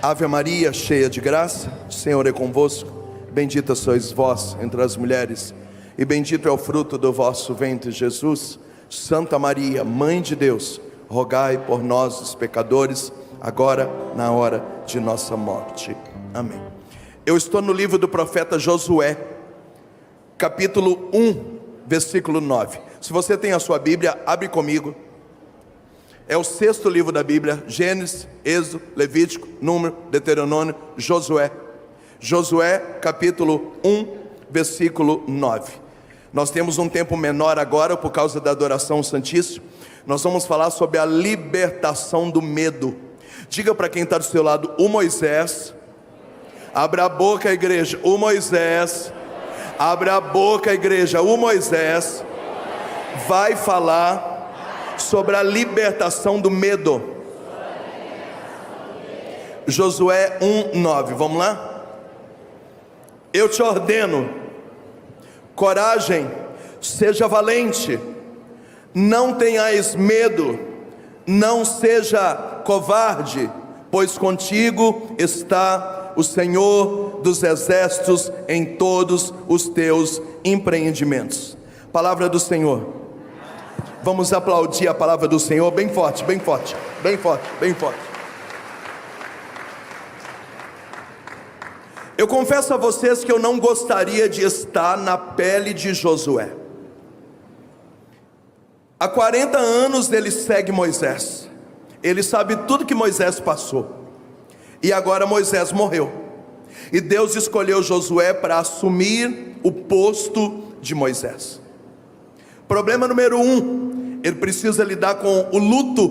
Ave Maria, cheia de graça, o Senhor é convosco. Bendita sois vós entre as mulheres, e bendito é o fruto do vosso ventre, Jesus. Santa Maria, Mãe de Deus, rogai por nós, os pecadores, agora na hora de nossa morte. Amém. Eu estou no livro do profeta Josué, capítulo 1, versículo 9. Se você tem a sua Bíblia, abre comigo. É o sexto livro da Bíblia: Gênesis, Êxodo, Levítico, Número, Deuteronômio, Josué. Josué, capítulo 1, versículo 9. Nós temos um tempo menor agora por causa da adoração santíssima. Nós vamos falar sobre a libertação do medo. Diga para quem está do seu lado: o Moisés. Abra a boca, igreja. O Moisés. Abra a boca, igreja. O Moisés vai falar sobre a libertação do medo. Josué 1:9. Vamos lá? Eu te ordeno, coragem, seja valente, não tenhais medo, não seja covarde, pois contigo está o Senhor dos exércitos em todos os teus empreendimentos. Palavra do Senhor. Vamos aplaudir a palavra do Senhor bem forte, bem forte, bem forte, bem forte. Eu confesso a vocês que eu não gostaria de estar na pele de Josué. Há 40 anos ele segue Moisés. Ele sabe tudo que Moisés passou. E agora Moisés morreu. E Deus escolheu Josué para assumir o posto de Moisés. Problema número 1, ele precisa lidar com o luto,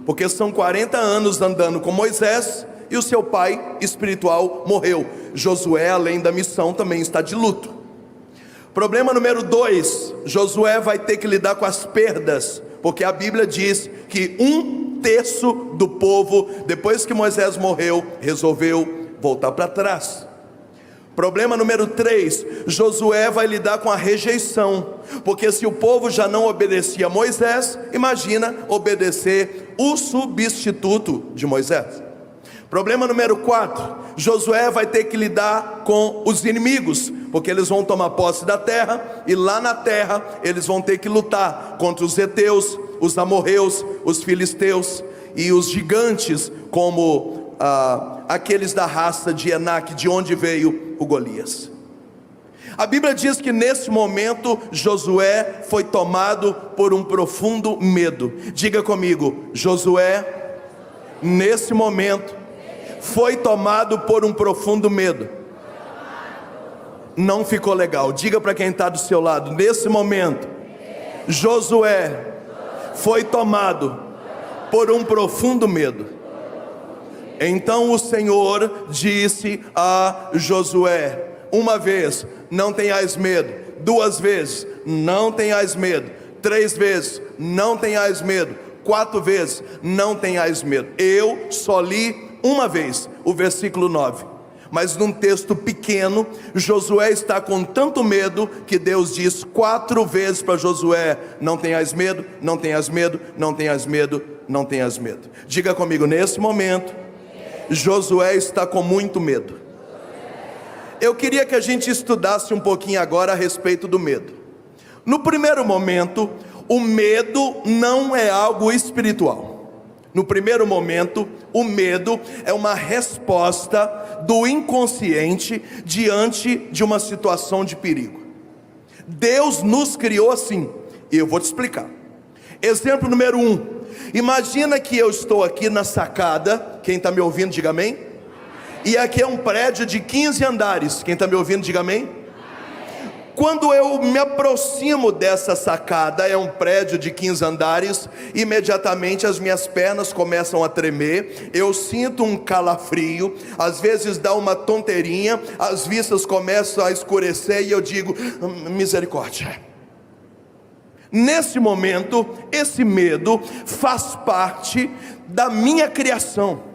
porque são 40 anos andando com Moisés e o seu pai espiritual morreu. Josué, além da missão, também está de luto. Problema número 2, Josué vai ter que lidar com as perdas, porque a Bíblia diz que 1/3 do povo, depois que Moisés morreu, resolveu voltar para trás. Problema número 3, Josué vai lidar com a rejeição, porque se o povo já não obedecia a Moisés, imagina obedecer o substituto de Moisés. Problema número 4, Josué vai ter que lidar com os inimigos, porque eles vão tomar posse da terra, e lá na terra eles vão ter que lutar contra os heteus, os amorreus, os filisteus e os gigantes, como aqueles da raça de Enaque, de onde veio o Golias. A Bíblia diz que nesse momento Josué foi tomado por um profundo medo. Diga comigo: Josué, nesse momento, foi tomado por um profundo medo. Não ficou legal. Diga para quem está do seu lado: nesse momento, Josué foi tomado por um profundo medo. Então o Senhor disse a Josué: uma vez, não tenhais medo; 2 vezes, não tenhais medo; 3 vezes, não tenhais medo; 4 vezes, não tenhais medo. Eu só li uma vez o versículo 9, mas num texto pequeno, Josué está com tanto medo que Deus diz 4 vezes para Josué: não tenhas medo, não tenhas medo, não tenhas medo, não tenhas medo. Diga comigo: nesse momento, Josué está com muito medo. Eu queria que a gente estudasse um pouquinho agora a respeito do medo. No primeiro momento, o medo não é algo espiritual. No primeiro momento, o medo é uma resposta do inconsciente diante de uma situação de perigo. Deus nos criou assim, e eu vou te explicar. Exemplo número 1. Imagina que eu estou aqui na sacada. Quem está me ouvindo, diga amém. E aqui é um prédio de 15 andares. Quem está me ouvindo, diga amém. Quando eu me aproximo dessa sacada, é um prédio de 15 andares, imediatamente as minhas pernas começam a tremer, eu sinto um calafrio, às vezes dá uma tonteirinha, as vistas começam a escurecer e eu digo: misericórdia. Nesse momento, esse medo faz parte da minha criação.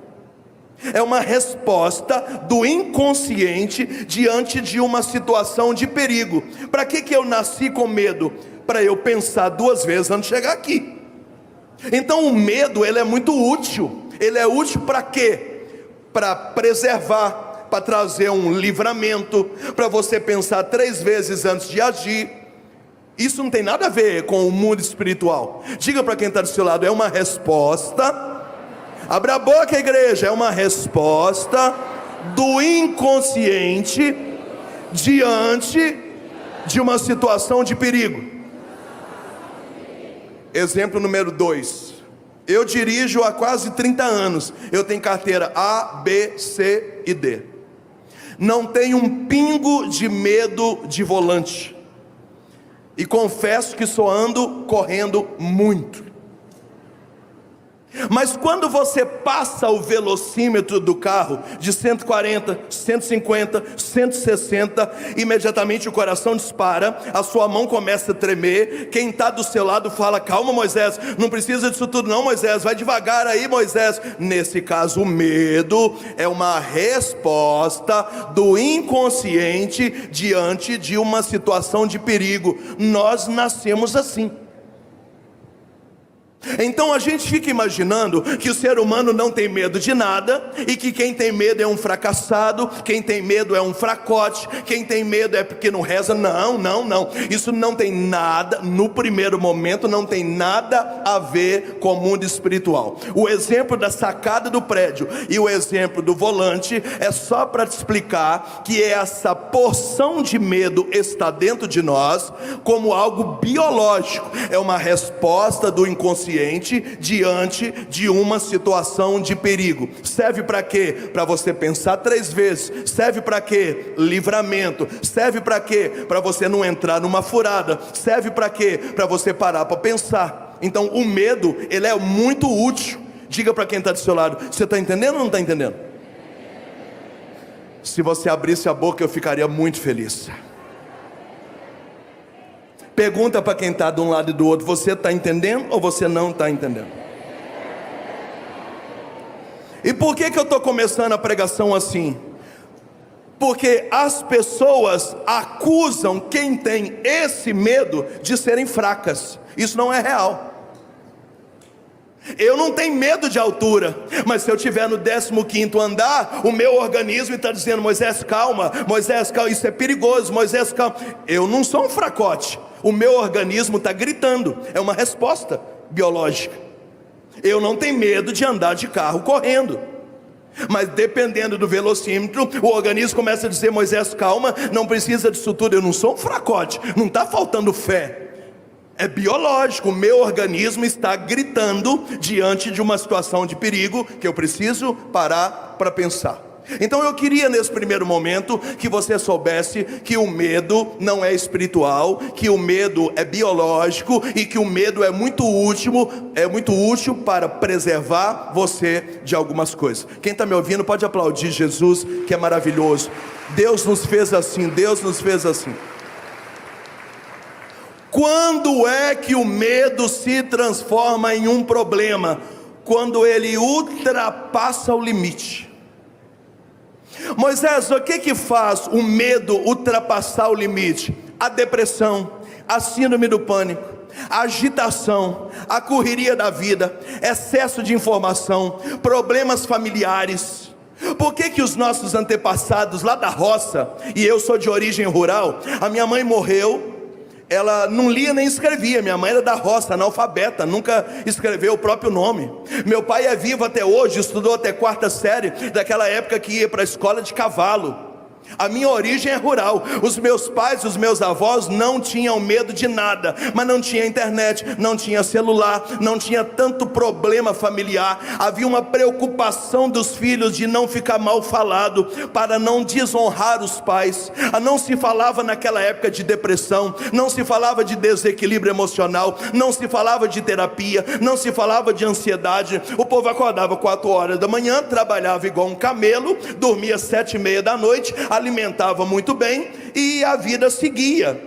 É uma resposta do inconsciente diante de uma situação de perigo. Para que eu nasci com medo? Para eu pensar 2 vezes antes de chegar aqui. Então o medo, ele é muito útil. Ele é útil para quê? para preservar, para trazer um livramento, para você pensar 3 vezes antes de agir. Isso não tem nada a ver com o mundo espiritual. Diga para quem está do seu lado, é uma resposta. Abra a boca, igreja. É uma resposta do inconsciente diante de uma situação de perigo. Exemplo número 2. Eu dirijo há quase 30 anos. Eu tenho carteira A, B, C e D. Não tenho um pingo de medo de volante. E confesso que só ando correndo muito. Mas quando você passa o velocímetro do carro de 140, 150, 160, imediatamente o coração dispara, a sua mão começa a tremer. Quem está do seu lado fala: calma, Moisés, não precisa disso tudo não, Moisés, vai devagar aí, Moisés. Nesse caso, o medo é uma resposta do inconsciente diante de uma situação de perigo. Nós nascemos assim. Então a gente fica imaginando que o ser humano não tem medo de nada, e que quem tem medo é um fracassado, quem tem medo é um fracote, quem tem medo é porque não reza. Não, isso não tem nada, no primeiro momento não tem nada a ver com o mundo espiritual. O exemplo da sacada do prédio e o exemplo do volante é só para te explicar que essa porção de medo está dentro de nós como algo biológico, é uma resposta do inconsciente diante de uma situação de perigo. Serve para quê? Para você pensar 3 vezes. Serve para quê? Livramento. Serve para quê? Para você não entrar numa furada. Serve para quê? Para você parar para pensar. Então o medo, ele é muito útil. Diga para quem está do seu lado: você está entendendo ou não está entendendo? Se você abrisse a boca, eu ficaria muito feliz. Pergunta para quem está de um lado e do outro: você está entendendo ou você não está entendendo? E por que eu estou começando a pregação assim? Porque as pessoas acusam quem tem esse medo de serem fracas. Isso não é real. Eu não tenho medo de altura, mas se eu estiver no 15º andar, o meu organismo está dizendo: Moisés, calma, Moisés, calma, isso é perigoso, Moisés, calma. Eu não sou um fracote, o meu organismo está gritando, é uma resposta biológica. Eu não tenho medo de andar de carro correndo, mas dependendo do velocímetro, o organismo começa a dizer: Moisés, calma, não precisa disso tudo. Eu não sou um fracote, não está faltando fé. É biológico, o meu organismo está gritando diante de uma situação de perigo que eu preciso parar para pensar. Então eu queria nesse primeiro momento que você soubesse que o medo não é espiritual, que o medo é biológico e que o medo é muito útil para preservar você de algumas coisas. Quem está me ouvindo pode aplaudir Jesus, que é maravilhoso. Deus nos fez assim, Deus nos fez assim. Quando é que o medo se transforma em um problema? Quando ele ultrapassa o limite. Moisés, o que faz o medo ultrapassar o limite? A depressão, a síndrome do pânico, a agitação, a correria da vida, excesso de informação, problemas familiares. Por que os nossos antepassados lá da roça, e eu sou de origem rural, a minha mãe morreu, ela não lia nem escrevia. Minha mãe era da roça, analfabeta, nunca escreveu o próprio nome. Meu pai é vivo até hoje, estudou até 4ª série, daquela época que ia para a escola de cavalo. A minha origem é rural. Os meus pais, os meus avós não tinham medo de nada, mas não tinha internet, não tinha celular, não tinha tanto problema familiar. Havia uma preocupação dos filhos de não ficar mal falado, para não desonrar os pais. Não se falava naquela época de depressão, não se falava de desequilíbrio emocional, não se falava de terapia, não se falava de ansiedade. O povo acordava 4 horas da manhã, trabalhava igual um camelo, dormia 7h30 da noite, alimentava muito bem e a vida seguia.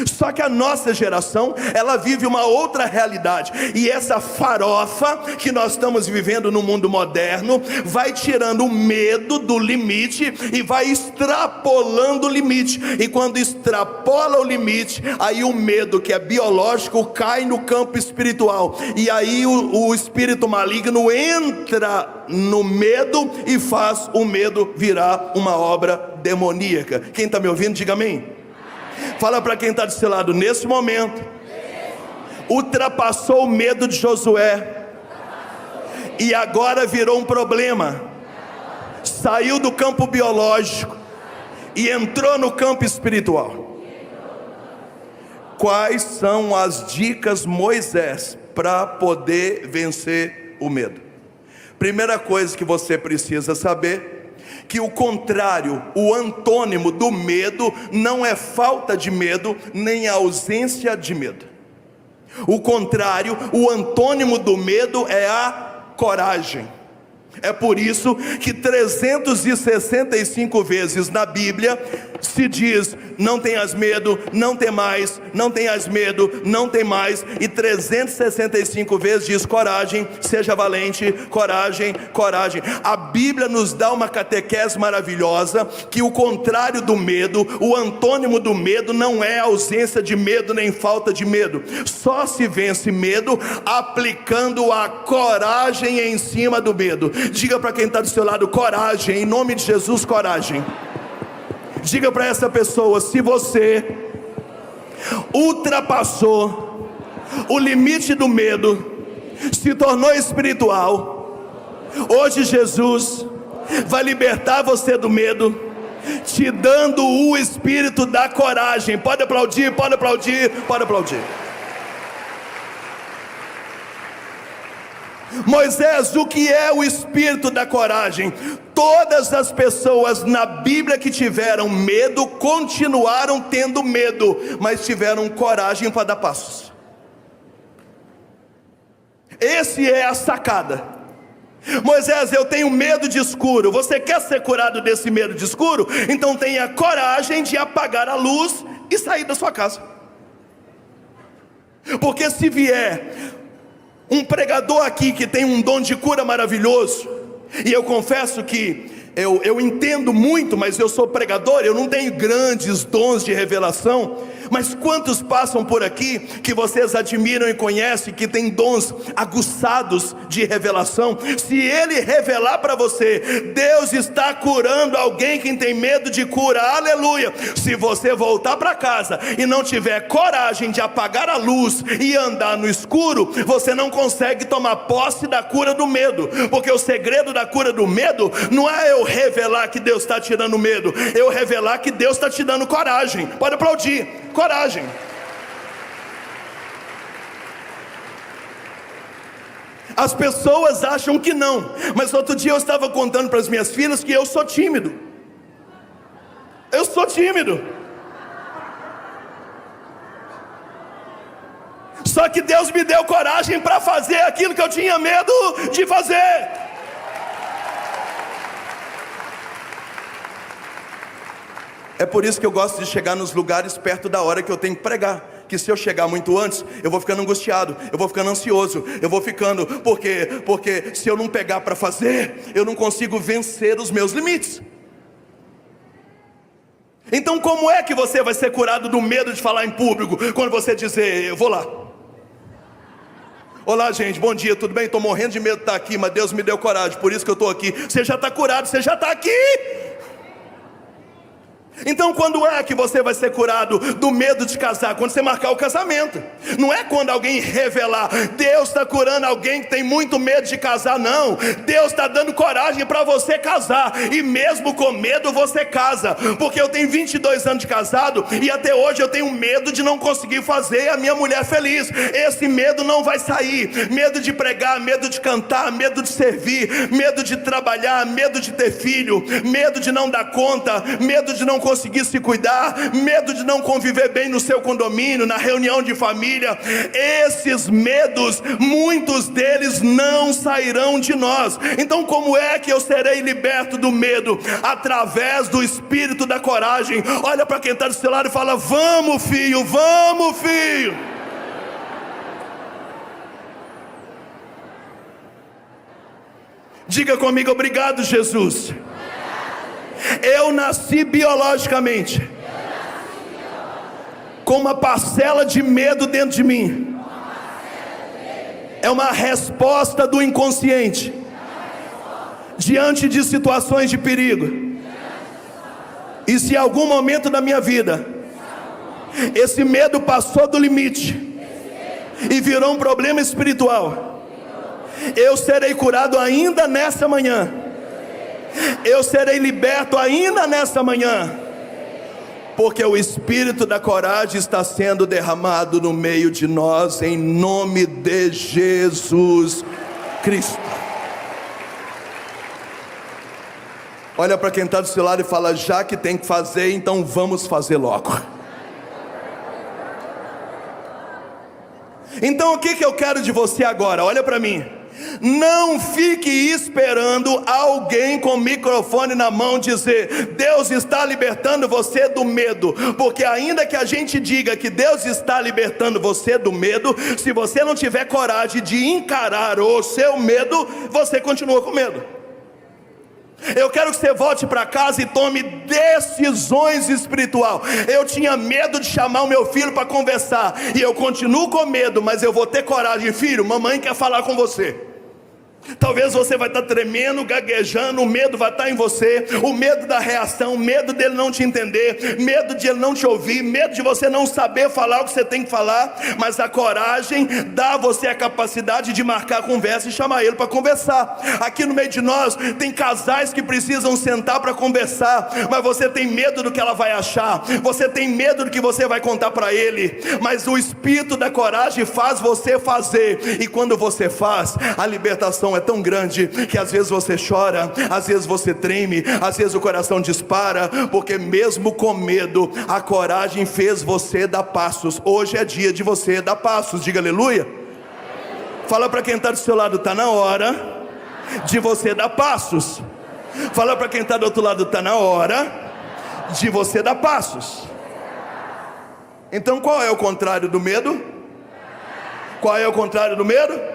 Só que a nossa geração, ela vive uma outra realidade. E essa farofa que nós estamos vivendo no mundo moderno vai tirando o medo do limite e vai extrapolando o limite. E quando extrapola o limite, aí o medo que é biológico cai no campo espiritual. E aí o espírito maligno entra no medo e faz o medo virar uma obra demoníaca. Quem está me ouvindo, diga amém. Fala para quem está do seu lado: nesse momento, ultrapassou o medo de Josué e agora virou um problema. Saiu do campo biológico e entrou no campo espiritual. Quais são as dicas, Moisés, para poder vencer o medo? Primeira coisa que você precisa saber: que o contrário, o antônimo do medo, não é falta de medo, nem ausência de medo. O contrário, o antônimo do medo é a coragem. É por isso que 365 vezes na Bíblia se diz: não tenhas medo, não temais, não tenhas medo, não temais. E 365 vezes diz: coragem, seja valente, coragem, coragem. A Bíblia nos dá uma catequese maravilhosa, que o contrário do medo, o antônimo do medo, não é ausência de medo nem falta de medo. Só se vence medo aplicando a coragem em cima do medo. Diga para quem está do seu lado: coragem, em nome de Jesus, coragem. Diga para essa pessoa: se você ultrapassou o limite do medo, se tornou espiritual, hoje Jesus vai libertar você do medo, te dando o espírito da coragem. Pode aplaudir, pode aplaudir, pode aplaudir. Moisés, o que é o espírito da coragem? Todas as pessoas na Bíblia que tiveram medo, continuaram tendo medo, mas tiveram coragem para dar passos. Esse é a sacada. Moisés, eu tenho medo de escuro. Você quer ser curado desse medo de escuro? Então tenha coragem de apagar a luz e sair da sua casa. Porque se vier um pregador aqui que tem um dom de cura maravilhoso, e eu confesso que eu entendo muito, mas eu sou pregador, eu não tenho grandes dons de revelação. Mas quantos passam por aqui que vocês admiram e conhecem, que tem dons aguçados de revelação? Se ele revelar para você: Deus está curando alguém que tem medo de cura, aleluia. Se você voltar para casa e não tiver coragem de apagar a luz e andar no escuro, você não consegue tomar posse da cura do medo. Porque o segredo da cura do medo não é eu revelar que Deus está tirando o medo, eu revelar que Deus está te dando coragem. Pode aplaudir, coragem. As pessoas acham que não, mas outro dia eu estava contando para as minhas filhas que eu sou tímido. Eu sou tímido. Só que Deus me deu coragem para fazer aquilo que eu tinha medo de fazer. É por isso que eu gosto de chegar nos lugares perto da hora que eu tenho que pregar. Que se eu chegar muito antes, eu vou ficando angustiado, eu vou ficando ansioso, eu vou ficando, porque se eu não pegar para fazer, eu não consigo vencer os meus limites. Então como é que você vai ser curado do medo de falar em público, quando você dizer: eu vou lá? Olá gente, bom dia, tudo bem? Estou morrendo de medo de estar aqui, mas Deus me deu coragem, por isso que eu estou aqui. Você já está curado, você já está aqui. Então quando é que você vai ser curado do medo de casar? Quando você marcar o casamento. Não é quando alguém revelar: Deus está curando alguém que tem muito medo de casar. Não, Deus está dando coragem para você casar. E mesmo com medo você casa. Porque eu tenho 22 anos de casado e até hoje eu tenho medo de não conseguir fazer a minha mulher feliz. Esse medo não vai sair. Medo de pregar, medo de cantar, medo de servir, medo de trabalhar, medo de ter filho, medo de não dar conta, medo de não conseguir se cuidar, medo de não conviver bem no seu condomínio, na reunião de família. Esses medos, muitos deles não sairão de nós. Então como é que eu serei liberto do medo? Através do espírito da coragem. Olha para quem está do seu lado e fala: vamos filho, vamos filho. Diga comigo: obrigado Jesus. Eu nasci biologicamente com uma parcela de medo dentro de mim. É uma resposta do inconsciente diante de situações de perigo. E se em algum momento da minha vida esse medo passou do limite e virou um problema espiritual, eu serei curado ainda nessa manhã. Eu serei liberto ainda nessa manhã, porque o espírito da coragem está sendo derramado no meio de nós, em nome de Jesus Cristo. Olha para quem está do seu lado e fala: já que tem que fazer, então vamos fazer logo. Então o que eu quero de você agora? Olha para mim. Não fique esperando alguém com o microfone na mão dizer: Deus está libertando você do medo. Porque ainda que a gente diga que Deus está libertando você do medo, se você não tiver coragem de encarar o seu medo, você continua com medo. Eu quero que você volte para casa e tome decisões espirituais. Eu tinha medo de chamar o meu filho para conversar, e eu continuo com medo, mas eu vou ter coragem. Filho, mamãe quer falar com você. Talvez você vai estar tremendo, gaguejando, o medo vai estar em você, o medo da reação, o medo dele não te entender, medo de ele não te ouvir, medo de você não saber falar o que você tem que falar. Mas a coragem dá a você a capacidade de marcar a conversa e chamar ele para conversar. Aqui no meio de nós tem casais que precisam sentar para conversar, mas você tem medo do que ela vai achar, você tem medo do que você vai contar para ele. Mas o espírito da coragem faz você fazer, e quando você faz, a libertação é tão grande que às vezes você chora, às vezes você treme, às vezes o coração dispara, porque mesmo com medo, a coragem fez você dar passos. Hoje é dia de você dar passos. Diga aleluia. Fala para quem está do seu lado: está na hora de você dar passos. Fala para quem está do outro lado: está na hora de você dar passos. Então qual é o contrário do medo? Qual é o contrário do medo?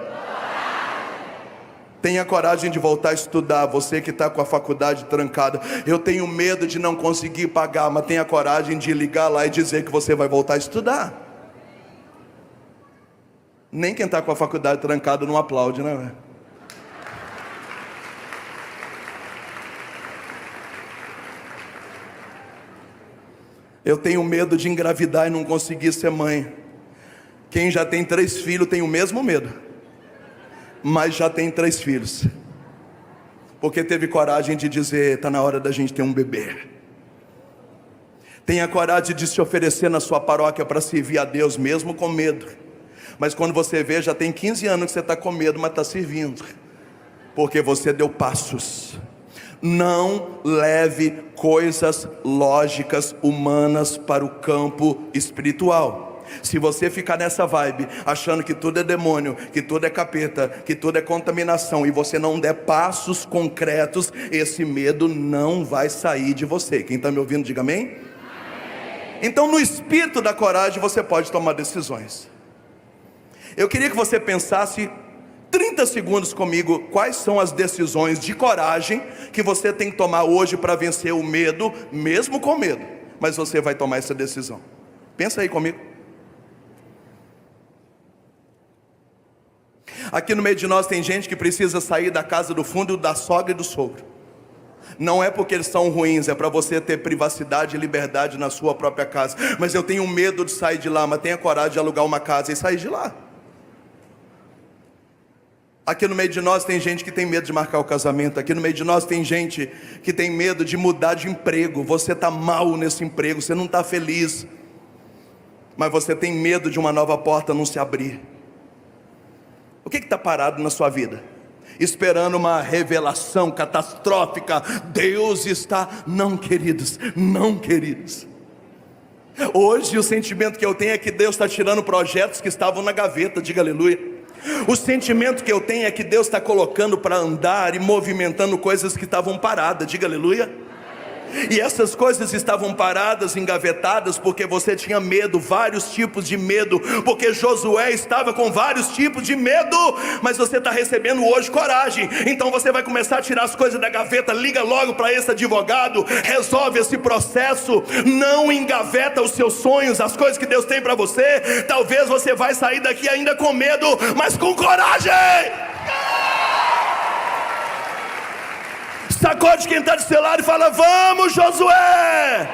Tenha coragem de voltar a estudar. Você que está com a faculdade trancada: eu tenho medo de não conseguir pagar. Mas tenha coragem de ligar lá e dizer que você vai voltar a estudar. Nem quem está com a faculdade trancada não aplaude, né? Eu tenho medo de engravidar e não conseguir ser mãe. Quem já tem 3 filhos tem o mesmo medo, mas já tem 3 filhos, porque teve coragem de dizer: está na hora da gente ter um bebê. Tenha coragem de se oferecer na sua paróquia para servir a Deus, mesmo com medo. Mas quando você vê, já tem 15 anos que você está com medo, mas está servindo, porque você deu passos. Não leve coisas lógicas humanas para o campo espiritual. Se você ficar nessa vibe, achando que tudo é demônio, que tudo é capeta, que tudo é contaminação, e você não der passos concretos, esse medo não vai sair de você. Quem está me ouvindo, diga amém. Então no espírito da coragem você pode tomar decisões. Eu queria que você pensasse 30 segundos comigo: quais são as decisões de coragem que você tem que tomar hoje para vencer o medo, mesmo com medo, mas você vai tomar essa decisão. Pensa aí comigo. Aqui no meio de nós tem gente que precisa sair da casa do fundo, da sogra e do sogro. Não é porque eles são ruins, é para você ter privacidade e liberdade na sua própria casa. Mas eu tenho medo de sair de lá. Mas tenha coragem de alugar uma casa e sair de lá. Aqui no meio de nós tem gente que tem medo de marcar o casamento. Aqui no meio de nós tem gente que tem medo de mudar de emprego. Você está mal nesse emprego, você não está feliz, mas você tem medo de uma nova porta não se abrir. O que está parado na sua vida? esperando uma revelação catastrófica. Deus está, não queridos, não queridos. Hoje o sentimento que eu tenho é que Deus está tirando projetos que estavam na gaveta, diga aleluia. O sentimento que eu tenho é que Deus está colocando para andar e movimentando coisas que estavam paradas, diga aleluia. E essas coisas estavam paradas, engavetadas, porque você tinha medo, vários tipos de medo, porque Josué estava com vários tipos de medo, mas você está recebendo hoje coragem. Então você vai começar a tirar as coisas da gaveta, liga logo para esse advogado, resolve esse processo, não engaveta os seus sonhos, as coisas que Deus tem para você. Talvez você vai sair daqui ainda com medo, mas com coragem. Sacode quem está do seu lado e fala: vamos, Josué!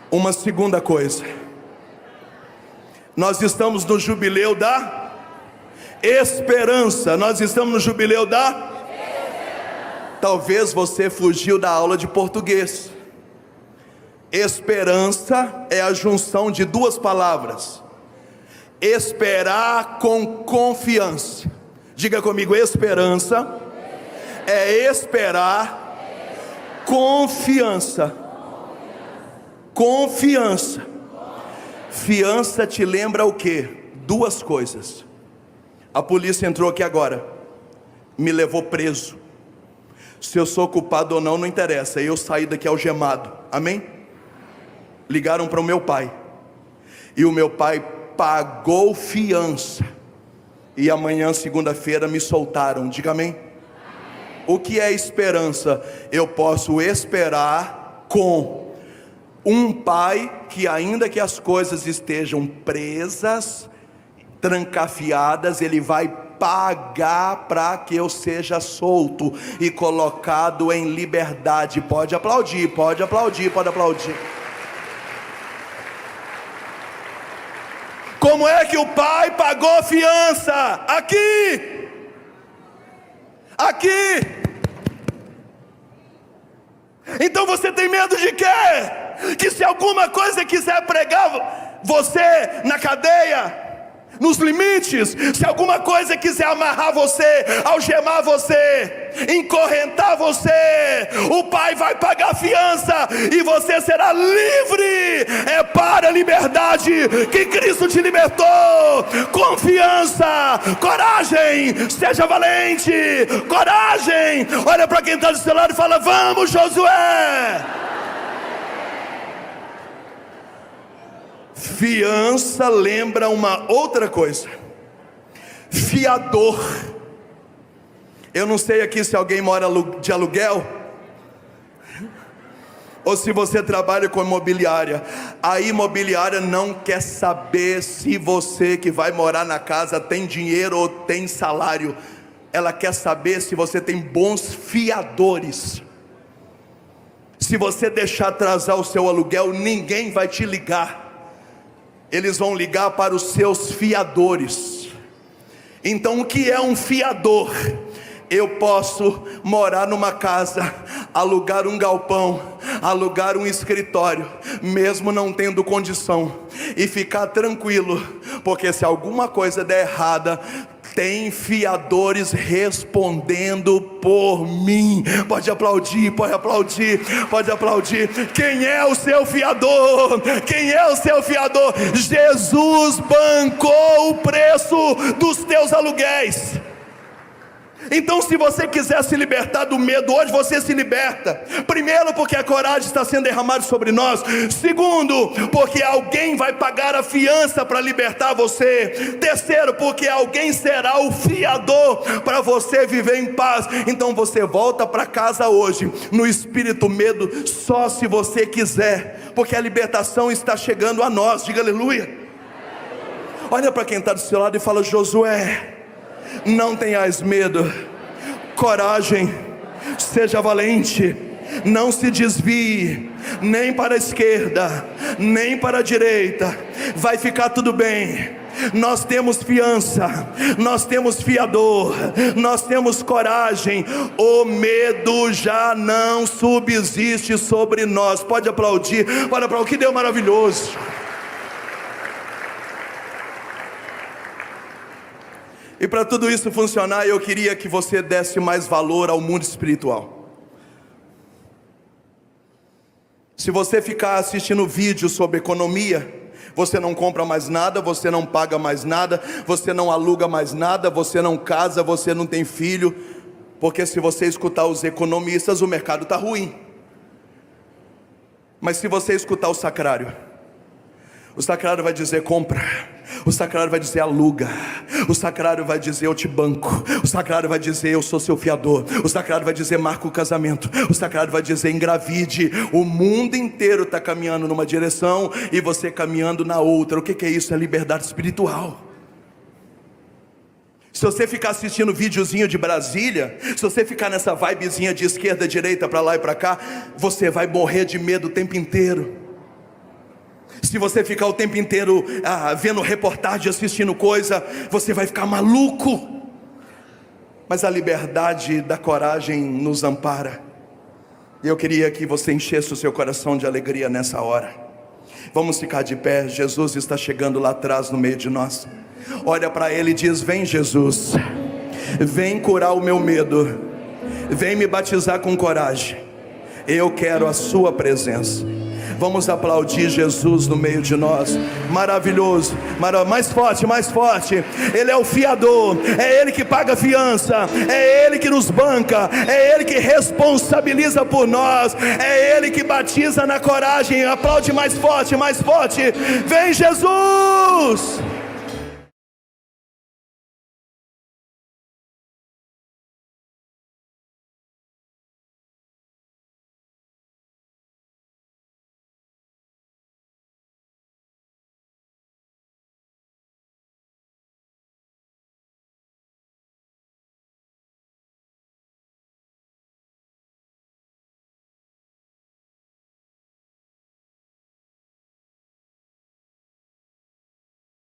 Uma segunda coisa, nós estamos no jubileu da esperança. Nós estamos no jubileu da esperança. Talvez você fugiu da aula de português. Esperança é a junção de duas palavras: esperar com confiança. Diga comigo: esperança é esperar confiança. Confiança. Fiança te lembra o quê? Duas coisas. A polícia entrou aqui agora, me levou preso. Se eu sou culpado ou não, não interessa. Eu saí daqui algemado, amém? Ligaram para o meu pai, e o meu pai pagou fiança, e amanhã, segunda-feira, me soltaram. Diga amém. O que é esperança? Eu posso esperar com um pai que, ainda que as coisas estejam presas, trancafiadas, ele vai pagar para que eu seja solto e colocado em liberdade. Pode aplaudir, pode aplaudir, pode aplaudir. Como é que o pai pagou fiança? Aqui. Aqui. Então você tem medo de quê? Que se alguma coisa quiser pregar você na cadeia, nos limites, se alguma coisa quiser amarrar você, algemar você, encorrentar você, o pai vai pagar fiança e você será livre. É para a liberdade que Cristo te libertou. Confiança, coragem, seja valente, coragem. Olha para quem está do seu lado e fala: vamos, Josué. Fiança lembra uma outra coisa: fiador. Eu não sei aqui se alguém mora de aluguel, ou se você trabalha com imobiliária. A imobiliária não quer saber se você que vai morar na casa tem dinheiro ou tem salário. Ela quer saber se você tem bons fiadores. Se você deixar atrasar o seu aluguel, ninguém vai te ligar. Eles vão ligar para os seus fiadores. Então o que é um fiador? Eu posso morar numa casa, alugar um galpão, alugar um escritório, mesmo não tendo condição, e ficar tranquilo, porque se alguma coisa der errada, tem fiadores respondendo por mim. Pode aplaudir, pode aplaudir, pode aplaudir. Quem é o seu fiador? Quem é o seu fiador? Jesus bancou o preço dos teus aluguéis. Então, se você quiser se libertar do medo, hoje você se liberta. Primeiro, porque a coragem está sendo derramada sobre nós. Segundo, porque alguém vai pagar a fiança para libertar você. Terceiro, porque alguém será o fiador para você viver em paz. Então você volta para casa hoje no espírito medo, só se você quiser, porque a libertação está chegando a nós. Diga aleluia. Olha para quem está do seu lado e fala: Josué, não tenhas medo, coragem, seja valente, não se desvie, nem para a esquerda, nem para a direita, vai ficar tudo bem. Nós temos fiança, nós temos fiador, nós temos coragem, o medo já não subsiste sobre nós. Pode aplaudir, pode aplaudir, que Deus maravilhoso. E para tudo isso funcionar, eu queria que você desse mais valor ao mundo espiritual. Se você ficar assistindo vídeos sobre economia, você não compra mais nada, você não paga mais nada, você não aluga mais nada, você não casa, você não tem filho, porque se você escutar os economistas, o mercado está ruim. Mas se você escutar o sacrário vai dizer compra, o sacrário vai dizer aluga, o sacrário vai dizer eu te banco, o sacrário vai dizer eu sou seu fiador, o sacrário vai dizer marca o casamento, o sacrário vai dizer engravide. O mundo inteiro está caminhando numa direção e você caminhando na outra. O que é isso? É liberdade espiritual. Se você ficar assistindo videozinho de Brasília, se você ficar nessa vibezinha de esquerda, direita, para lá e para cá, você vai morrer de medo o tempo inteiro. Se você ficar o tempo inteiro vendo reportagem, assistindo coisa, você vai ficar maluco. Mas a liberdade da coragem nos ampara. E eu queria que você enchesse o seu coração de alegria nessa hora. Vamos ficar de pé. Jesus está chegando lá atrás no meio de nós. Olha para ele e diz: vem Jesus, vem curar o meu medo, vem me batizar com coragem. Eu quero a sua presença. Vamos aplaudir Jesus no meio de nós. Maravilhoso, mais forte, mais forte. Ele é o fiador, é Ele que paga a fiança, é Ele que nos banca, é Ele que responsabiliza por nós, é Ele que batiza na coragem. Aplaude mais forte, mais forte. Vem Jesus!